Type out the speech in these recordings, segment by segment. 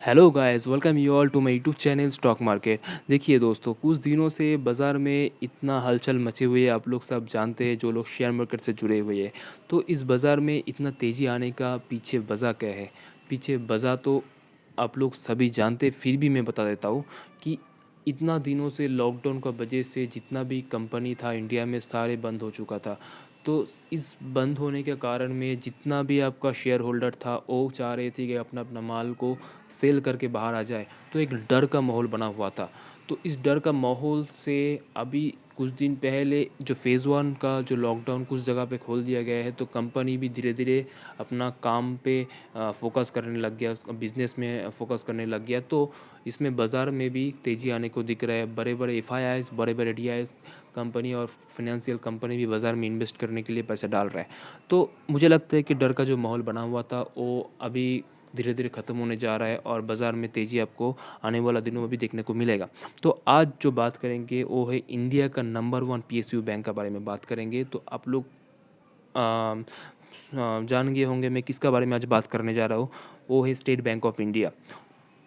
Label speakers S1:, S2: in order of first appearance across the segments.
S1: Hello guys, welcome you all to my YouTube channel stock market. देखिए दोस्तों, कुछ दिनों से बाज़ार में इतना हलचल मची हुई है, आप लोग सब जानते हैं जो लोग शेयर मार्केट से जुड़े हुए हैं। तो इस बाज़ार में इतना तेज़ी आने का पीछे वजह क्या है? पीछे वजह तो आप लोग सभी जानते हैं, फिर भी मैं बता देता हूँ कि इतना दिनों से लॉकडाउन का वजह से जितना भी कंपनी था इंडिया में सारे बंद हो चुका था। तो इस बंद होने के कारण में जितना भी आपका शेयर होल्डर था वो चाह रहे थे कि अपना अपना माल को सेल करके बाहर आ जाए। तो एक डर का माहौल बना हुआ था। तो इस डर का माहौल से अभी कुछ दिन पहले जो फ़ेज़ 1 का जो लॉकडाउन कुछ जगह पे खोल दिया गया है, तो कंपनी भी धीरे धीरे अपना काम पे फोकस करने लग गया, बिजनेस में फोकस करने लग गया। तो इसमें बाज़ार में भी तेज़ी आने को दिख रहा है। बड़े बड़े एफ आई आईज, बड़े बड़े डी आई कंपनी और फाइनेंशियल कंपनी भी बाज़ार में इन्वेस्ट करने के लिए पैसे डाल रहे हैं। तो मुझे लगता है कि डर का जो माहौल बना हुआ था वो अभी धीरे धीरे ख़त्म होने जा रहा है और बाज़ार में तेज़ी आपको आने वाला दिनों में भी देखने को मिलेगा। तो आज जो बात करेंगे वो है इंडिया का नंबर 1 पीएसयू बैंक के बारे में बात करेंगे। तो आप लोग जान गए होंगे मैं किसका बारे में आज बात करने जा रहा हूँ। वो है स्टेट बैंक ऑफ इंडिया।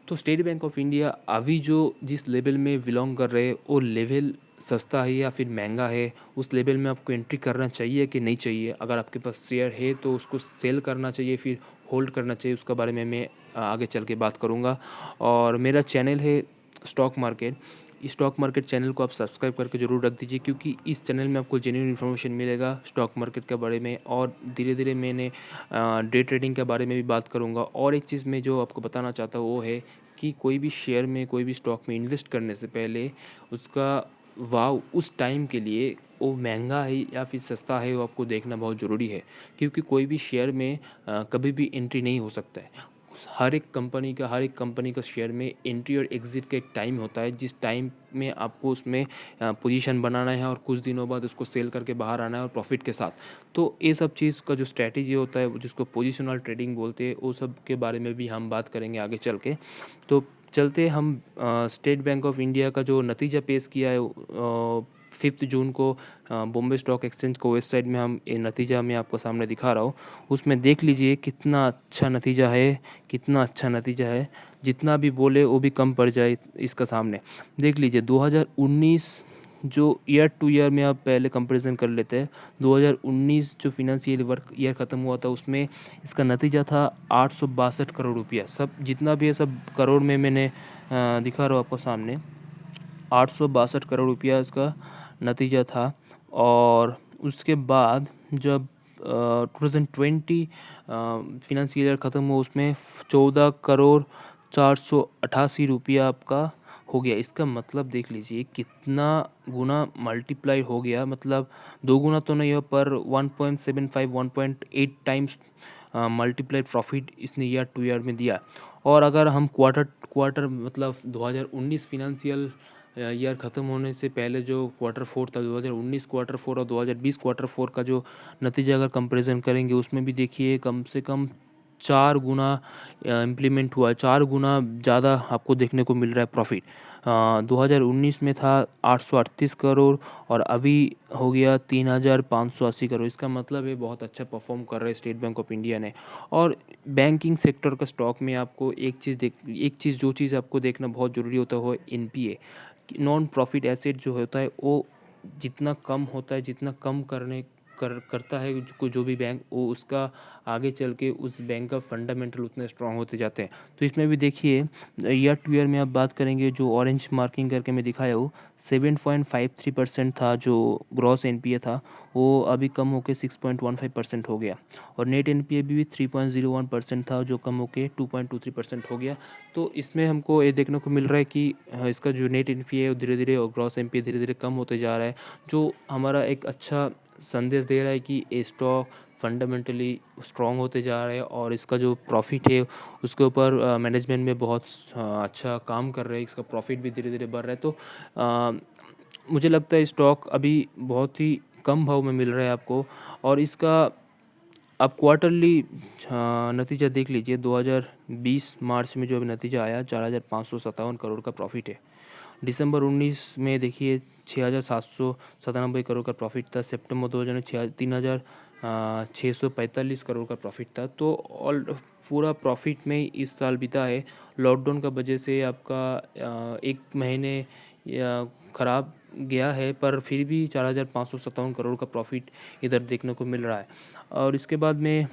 S1: तो स्टेट बैंक ऑफ इंडिया अभी जो जिस लेवल में बिलोंग कर रहे हैं वो लेवल सस्ता है या फिर महंगा है, उस लेवल में आपको एंट्री करना चाहिए कि नहीं चाहिए। अगर आपके पास शेयर है तो उसको सेल करना चाहिए फिर होल्ड करना चाहिए, उसके बारे में मैं आगे चल के बात करूँगा। और मेरा चैनल है स्टॉक मार्केट। इस स्टॉक मार्केट चैनल को आप सब्सक्राइब करके ज़रूर रख दीजिए, क्योंकि इस चैनल में आपको जेन्युइन इन्फॉर्मेशन मिलेगा स्टॉक मार्केट के बारे में। और धीरे धीरे मैंने डे ट्रेडिंग के बारे में भी बात करूँगा। और एक चीज़ मैं जो आपको बताना चाहता हूँ वो है कि कोई भी शेयर में, कोई भी स्टॉक में इन्वेस्ट करने से पहले उसका भाव उस टाइम के लिए वो महंगा है या फिर सस्ता है वो आपको देखना बहुत ज़रूरी है। क्योंकि कोई भी शेयर में कभी भी एंट्री नहीं हो सकता है। हर एक कंपनी का शेयर में एंट्री और एग्ज़िट का एक टाइम होता है, जिस टाइम में आपको उसमें पोजीशन बनाना है और कुछ दिनों बाद उसको सेल करके बाहर आना है और प्रॉफिट के साथ। तो ये सब चीज़ का जो स्ट्रैटेजी होता है वो जिसको पोजिशनल ट्रेडिंग बोलते हैं, वो सब के बारे में भी हम बात करेंगे आगे चल के। तो चलते हम स्टेट बैंक ऑफ इंडिया का जो नतीजा पेश किया है 5 जून को बॉम्बे स्टॉक एक्सचेंज को वेबसाइट में हम ये नतीजा मैं आपको सामने दिखा रहा हूँ। उसमें देख लीजिए कितना अच्छा नतीजा है, कितना अच्छा नतीजा है। जितना भी बोले वो भी कम पड़ जाए इसका सामने। देख लीजिए 2019 जो ईयर टू ईयर में आप पहले कंपैरिजन कर लेते हैं। 2019 जो फिनेंशियल वर्क ईयर ख़त्म हुआ था उसमें इसका नतीजा था 862 करोड़ रुपया। सब जितना भी है सब करोड़ में मैंने दिखा रहा हूँ आपको सामने। 862 करोड़ रुपया इसका नतीजा था। और उसके बाद जब 2020 फिनेंशियल ईयर ख़त्म हुआ उसमें 14 करोड़ 488 रुपया आपका हो गया। इसका मतलब देख लीजिए कितना गुना मल्टीप्लाई हो गया। मतलब दो गुना तो नहीं हो पर 1.75 1.8 टाइम्स मल्टीप्लाइड प्रॉफिट इसने ईयर टू ईयर में दिया। और अगर हम क्वार्टर क्वार्टर मतलब 2019 फिनेंशियल ईयर ख़त्म होने से पहले जो क्वार्टर फोर था, 2019 क्वार्टर फोर और 2020 क्वार्टर फोर का जो नतीजा अगर कंपैरिजन करेंगे उसमें भी देखिए कम से कम 4 गुना इम्प्लीमेंट हुआ है, 4 गुना ज़्यादा आपको देखने को मिल रहा है प्रॉफिट। 2019 में था 838 करोड़ और अभी हो गया 3580 करोड़। इसका मतलब है बहुत अच्छा परफॉर्म कर रहा है स्टेट बैंक ऑफ इंडिया ने। और बैंकिंग सेक्टर का स्टॉक में आपको एक चीज़ जो चीज़ आपको देखना बहुत ज़रूरी होता है वो एनपीए, नॉन प्रॉफिट एसेट जो होता है वो जितना कम होता है, जितना कम करता है जो भी बैंक, वो उसका आगे चल के उस बैंक का फंडामेंटल उतने स्ट्रांग होते जाते हैं। तो इसमें भी देखिए ईयर टू ईयर में आप बात करेंगे जो ऑरेंज मार्किंग करके मैं दिखाया हूँ 7.53% था जो ग्रॉस एनपीए था, वो अभी कम होकर 6.15% हो गया। और नेट एनपीए भी 3.01% था जो कम होकर 2.23% हो गया। तो इसमें हमको ये देखने को मिल रहा है कि इसका जो नेट एनपीए है वो धीरे धीरे और ग्रॉस एनपीए धीरे धीरे कम होते जा रहा है, जो हमारा एक अच्छा संदेश दे रहा है कि ये स्टॉक फंडामेंटली स्ट्रॉन्ग होते जा रहे हैं और इसका जो प्रॉफिट है उसके ऊपर मैनेजमेंट में बहुत अच्छा काम कर रहे हैं, इसका प्रॉफिट भी धीरे धीरे बढ़ रहा है। तो मुझे लगता है स्टॉक अभी बहुत ही कम भाव में मिल रहा है आपको। और इसका आप क्वार्टरली नतीजा देख लीजिए। 2020 मार्च में जो अभी नतीजा आया 4557 करोड़ का प्रॉफिट है। दिसंबर 19 में देखिए 6797 करोड़ का प्रॉफिट था। सितंबर 2000 में 3645 करोड़ का प्रॉफिट था। तो ऑल पूरा प्रॉफिट में ही इस साल बीता है। लॉकडाउन का वजह से आपका 1 महीने या ख़राब गया है, पर फिर भी 4,557 करोड़ का प्रॉफिट इधर देखने को मिल रहा है। और इसके बाद में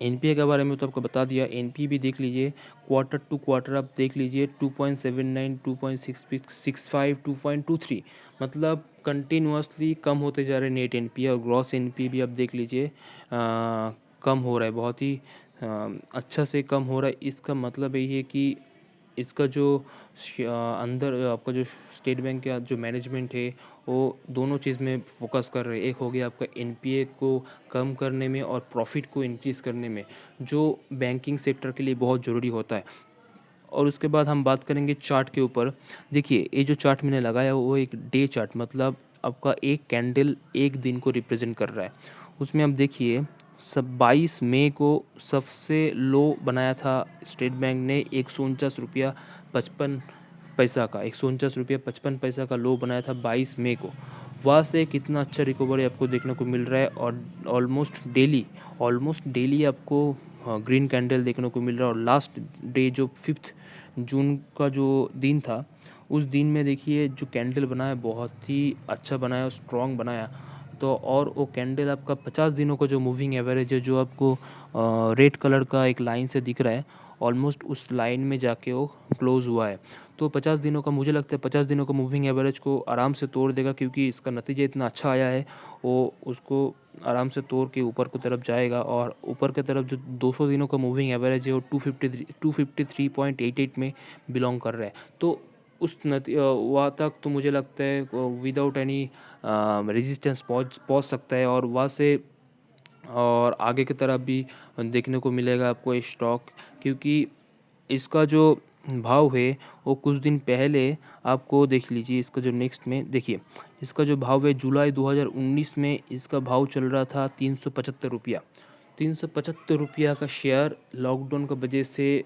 S1: एनपीए के बारे में तो आपको बता दिया, एनपीए भी देख लीजिए, क्वार्टर टू क्वार्टर आप देख लीजिए, 2.79, 2.65, 2.23, मतलब कंटिन्यूअसली कम होते जा रहे नेट एनपीए। और ग्रॉस एनपीए भी आप देख लीजिए कम हो रहा है, बहुत ही अच्छा से कम हो रहा है। इसका मतलब यही है कि इसका जो अंदर आपका जो स्टेट बैंक का जो मैनेजमेंट है वो दोनों चीज़ में फोकस कर रहे हैं। एक हो गया आपका एनपीए को कम करने में और प्रॉफिट को इंक्रीज़ करने में, जो बैंकिंग सेक्टर के लिए बहुत ज़रूरी होता है। और उसके बाद हम बात करेंगे चार्ट के ऊपर। देखिए, ये जो चार्ट मैंने लगाया वो एक डे चार्ट, मतलब आपका एक कैंडल एक दिन को रिप्रेजेंट कर रहा है। उसमें आप देखिए, सब 22 मई को सबसे लो बनाया था स्टेट बैंक ने, 149 रुपया 55 पैसा का, 149 रुपया 55 पैसा का लो बनाया था 22 मई को। वहाँ से कितना अच्छा रिकवरी आपको देखने को मिल रहा है। और ऑलमोस्ट डेली आपको ग्रीन कैंडल देखने को मिल रहा है। और लास्ट डे जो 5 जून का जो दिन था, उस दिन में देखिए जो कैंडल बनाया बहुत ही अच्छा बनाया, स्ट्रॉन्ग बनाया। तो और वो कैंडल आपका 50 दिनों का जो मूविंग एवरेज है, जो आपको रेड कलर का एक लाइन से दिख रहा है, ऑलमोस्ट उस लाइन में जाके वो क्लोज़ हुआ है। तो 50 दिनों का, मुझे लगता है 50 दिनों का मूविंग एवरेज को आराम से तोड़ देगा, क्योंकि इसका नतीजा इतना अच्छा आया है। वो उसको आराम से तोड़ के ऊपर की तरफ जाएगा। और ऊपर की तरफ जो 200 दिनों का मूविंग एवरेज है वो 253.88 में बिलोंग कर रहा है। तो उस वहाँ तक तो मुझे लगता है विदाउट एनी रेजिस्टेंस पहुँच सकता है। और वहाँ से और आगे की तरफ भी देखने को मिलेगा आपको ये स्टॉक, क्योंकि इसका जो भाव है वो कुछ दिन पहले आपको देख लीजिए। इसका जो नेक्स्ट में देखिए, इसका जो भाव है जुलाई 2019 में इसका भाव चल रहा था 375 रुपया। 375 रुपया का शेयर लॉकडाउन का वजह से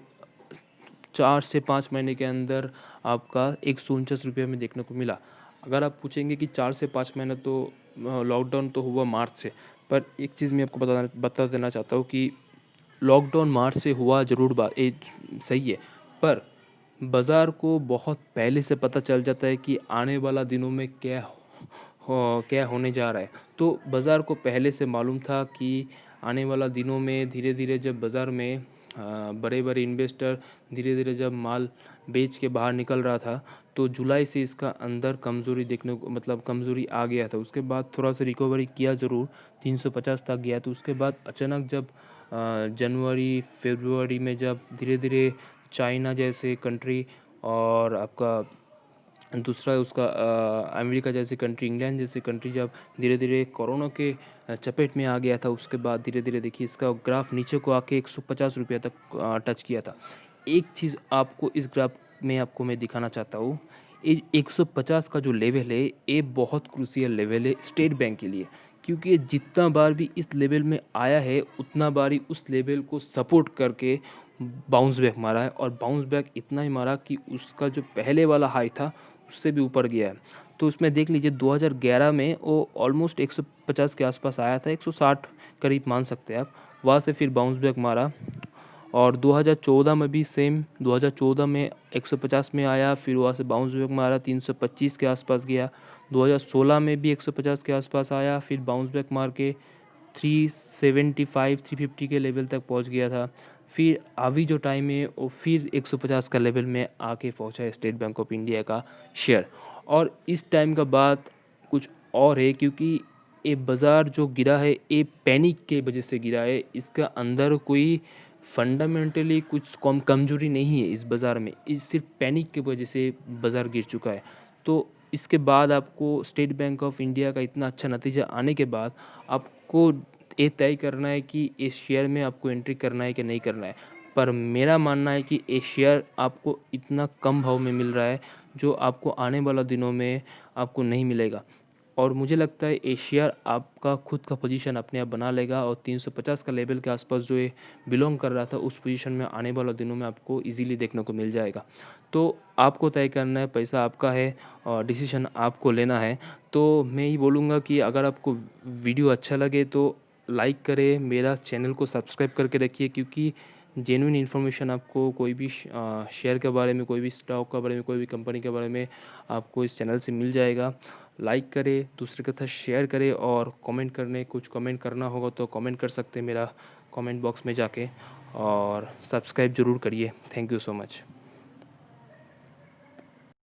S1: 4 से 5 महीने के अंदर आपका 149 रुपये में देखने को मिला। अगर आप पूछेंगे कि 4 से 5 महीने, तो लॉकडाउन तो हुआ मार्च से, पर एक चीज़ मैं आपको बता देना चाहता हूँ कि लॉकडाउन मार्च से हुआ ज़रूर, बात ये सही है, पर बाज़ार को बहुत पहले से पता चल जाता है कि आने वाला दिनों में क्या होने जा रहा है। तो बाज़ार को पहले से मालूम था कि आने वाला दिनों में धीरे धीरे जब बाज़ार में बड़े बड़े इन्वेस्टर धीरे धीरे जब माल बेच के बाहर निकल रहा था, तो जुलाई से इसका अंदर कमज़ोरी देखने को, मतलब कमज़ोरी आ गया था। उसके बाद थोड़ा सा रिकवरी किया ज़रूर, 350 तक गया। तो उसके बाद अचानक जब जनवरी फरवरी में जब धीरे धीरे चाइना जैसे कंट्री और आपका दूसरा उसका अमेरिका जैसी कंट्री, इंग्लैंड जैसी कंट्री जब धीरे धीरे कोरोना के चपेट में आ गया था, उसके बाद धीरे धीरे देखिए इसका ग्राफ नीचे को आके 150 रुपये तक टच किया था। एक चीज़ आपको इस ग्राफ में आपको मैं दिखाना चाहता हूँ, ये 150 का जो लेवल है ये बहुत क्रूशियल लेवल है स्टेट बैंक के लिए, क्योंकि ये जितना बार भी इस लेवल में आया है उतना बार ही उस लेवल को सपोर्ट करके बाउंस बैक मारा है। और बाउंस बैक इतना ही मारा कि उसका जो पहले वाला हाई था उससे भी ऊपर गया है। तो उसमें देख लीजिए 2011 में वो ऑलमोस्ट 150 के आसपास आया था, 160 करीब मान सकते हैं आप। वहाँ से फिर बाउंस बैक मारा। और 2014 में भी सेम, 2014 में 150 में आया, फिर वहाँ से बाउंस बैक मारा, 325 के आसपास गया। 2016 में भी 150 के आसपास आया, फिर बाउंस बैक मार के 375 350 के लेवल तक पहुँच गया था। फिर अभी जो टाइम है वो फिर 150 का लेवल में आके पहुँचा है स्टेट बैंक ऑफ इंडिया का शेयर। और इस टाइम का बात कुछ और है, क्योंकि ये बाज़ार जो गिरा है ये पैनिक के वजह से गिरा है। इसका अंदर कोई फंडामेंटली कुछ कमजोरी नहीं है इस बाज़ार में, इस सिर्फ पैनिक की वजह से बाज़ार गिर चुका है। तो इसके बाद आपको स्टेट बैंक ऑफ इंडिया का इतना अच्छा नतीजा आने के बाद आपको ये तय करना है कि इस शेयर में आपको एंट्री करना है कि नहीं करना है। पर मेरा मानना है कि ये शेयर आपको इतना कम भाव में मिल रहा है जो आपको आने वाला दिनों में आपको नहीं मिलेगा। और मुझे लगता है ये शेयर आपका खुद का पोजीशन अपने आप बना लेगा, और 350 का लेवल के आसपास जो ये बिलोंग कर रहा था उस पोजीशन में आने वाले दिनों में आपको इजीली देखने को मिल जाएगा। तो आपको तय करना है, पैसा आपका है और डिसीजन आपको लेना है। तो मैं ही बोलूँगा कि अगर आपको वीडियो अच्छा लगे तो लाइक करें, मेरा चैनल को सब्सक्राइब करके रखिए, क्योंकि जेन्युइन इन्फॉर्मेशन आपको कोई भी शेयर के बारे में, कोई भी स्टॉक के बारे में, कोई भी कंपनी के बारे में आपको इस चैनल से मिल जाएगा। लाइक करें, दूसरे के साथ शेयर करें और कुछ कमेंट करना होगा तो कमेंट कर सकते हैं मेरा कमेंट बॉक्स में जाके, और सब्सक्राइब ज़रूर करिए। Thank you so much.